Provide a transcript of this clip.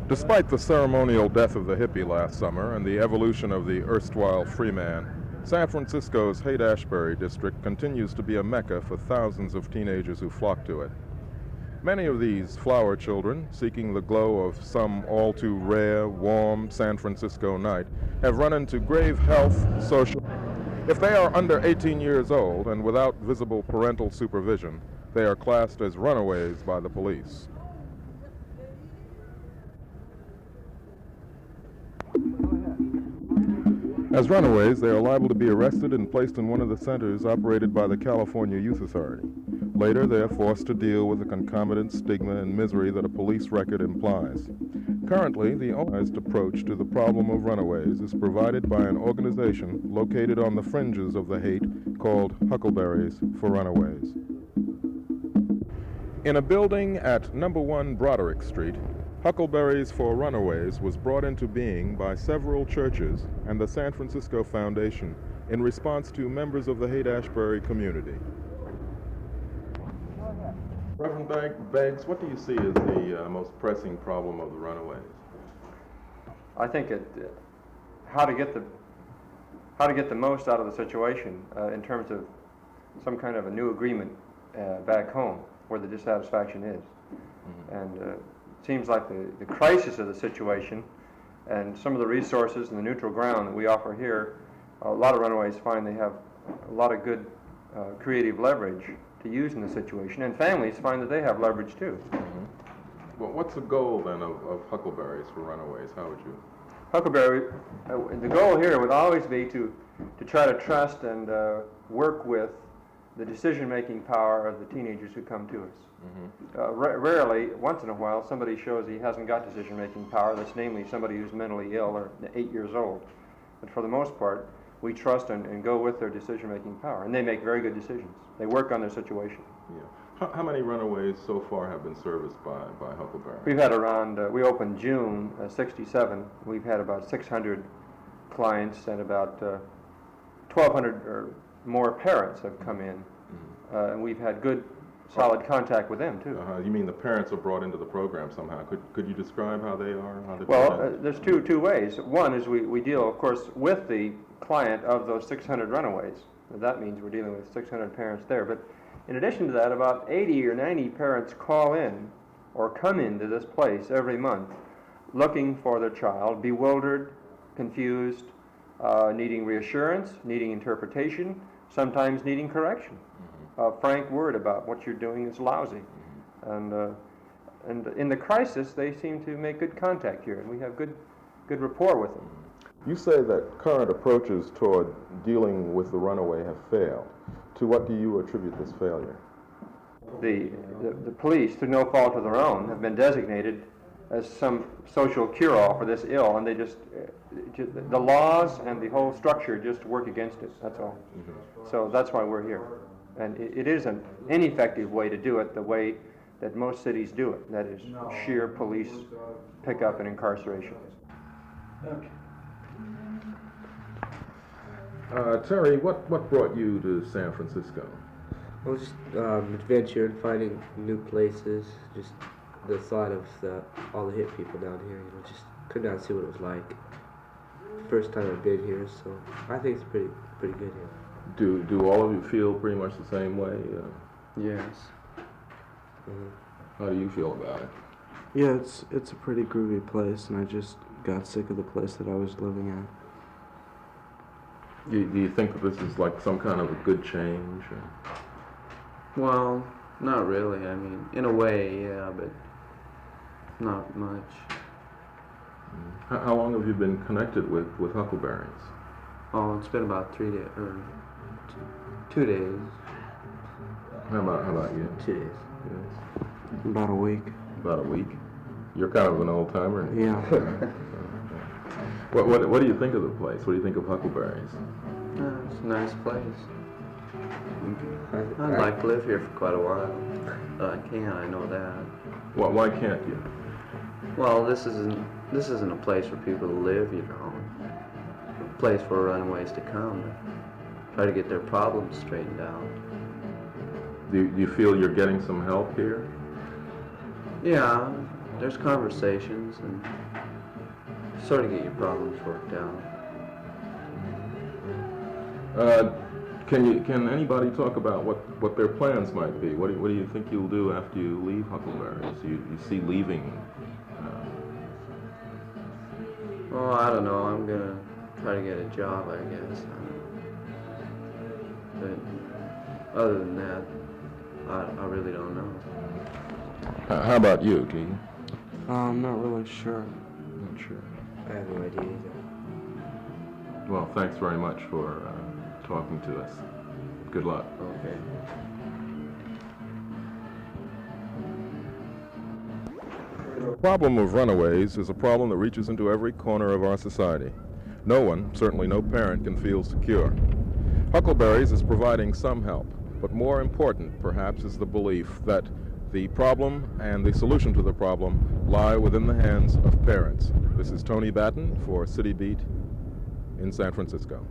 Despite the ceremonial death of the hippie last summer and the evolution of the erstwhile free man, San Francisco's Haight-Ashbury district continues to be a mecca for thousands of teenagers who flock to it. Many of these flower children, seeking the glow of some all-too-rare, warm San Francisco night, have run into grave health, social... If they are under 18 years old and without visible parental supervision, they are classed as runaways by the police. As runaways, they are liable to be arrested and placed in one of the centers operated by the California Youth Authority. Later, they are forced to deal with the concomitant stigma and misery that a police record implies. Currently, the honest approach to the problem of runaways is provided by an organization located on the fringes of the Haight called Huckleberries for Runaways. In a building at No. 1 Broderick Street, Huckleberries for Runaways was brought into being by several churches and the San Francisco Foundation in response to members of the Haight-Ashbury community. Reverend Beggs, what do you see as the most pressing problem of the runaways? I think how to get the most out of the situation in terms of some kind of a new agreement back home where the dissatisfaction is. Mm-hmm. And seems like the crisis of the situation and some of the resources and the neutral ground that we offer here, a lot of runaways find they have a lot of good creative leverage to use in the situation, and families find that they have leverage too. Mm-hmm. Well, what's the goal then of Huckleberries for Runaways? How would you? Huckleberry, the goal here would always be to try to trust and work with the decision-making power of the teenagers who come to us. Mm-hmm. Rarely, once in a while, somebody shows he hasn't got decision-making power. That's namely somebody who's mentally ill or 8 years old. But for the most part, we trust and go with their decision-making power, and they make very good decisions. They work on their situation. Yeah. How many runaways so far have been serviced by Huckleberry? We've had around, we opened June '67. We've had about 600 clients and about 1,200 or more parents have come in. Mm-hmm. And we've had good, solid contact with them too. You mean the parents are brought into the program somehow? Could you describe how they are? There's two ways. One is we deal, of course, with the client of those 600 runaways. That means we're dealing with 600 parents there. But in addition to that, about 80 or 90 parents call in or come into this place every month looking for their child, bewildered, confused, needing reassurance, needing interpretation, sometimes needing correction. Mm-hmm. Frank word about what you're doing is lousy. Mm-hmm. And in the crisis, they seem to make good contact here, and we have good rapport with them. You say that current approaches toward dealing with the runaway have failed. To what do you attribute this failure? The police, through no fault of their own, have been designated as some social cure-all for this ill, and they just the laws and the whole structure just work against it, that's all. Mm-hmm. So that's why we're here. And it is an ineffective way to do it, the way that most cities do it. That is sheer police pickup and incarceration. Okay. Terry, what brought you to San Francisco? Well, just adventure and finding new places. Just the thought of all the hip people down here, just could not see what it was like. First time I've been here, so I think it's pretty good here. Do all of you feel pretty much the same way? Yes. Mm-hmm. How do you feel about it? Yeah, it's a pretty groovy place, and I just got sick of the place that I was living at. Do you think that this is like some kind of a good change? Well, not really. I mean, in a way, yeah, but not much. How long have you been connected with Huckleberries? Oh, it's been about 3 days, or 2 days. How about you? 2 days. Yes. About a week. About a week? You're kind of an old-timer. Yeah. What do you think of the place? What do you think of Huckleberries? It's a nice place. I'd like to live here for quite a while. I can, I know that. Why can't you? Well, this isn't a place for people to live, you know. A place for runaways to come and try to get their problems straightened out. Do you feel you're getting some help here? Yeah, there's conversations and sort of get your problems worked out. Can anybody talk about what their plans might be? What do you think you'll do after you leave Huckleberries? You see leaving? Well, I don't know. I'm gonna try to get a job, I guess. But other than that, I really don't know. How about you, Keegan? I'm not really sure. Not sure. I have no idea either. Well, thanks very much for talking to us. Good luck. Okay. The problem of runaways is a problem that reaches into every corner of our society. No one, certainly no parent, can feel secure. Huckleberries is providing some help, but more important, perhaps, is the belief that the problem and the solution to the problem lie within the hands of parents. This is Tony Batten for City Beat in San Francisco.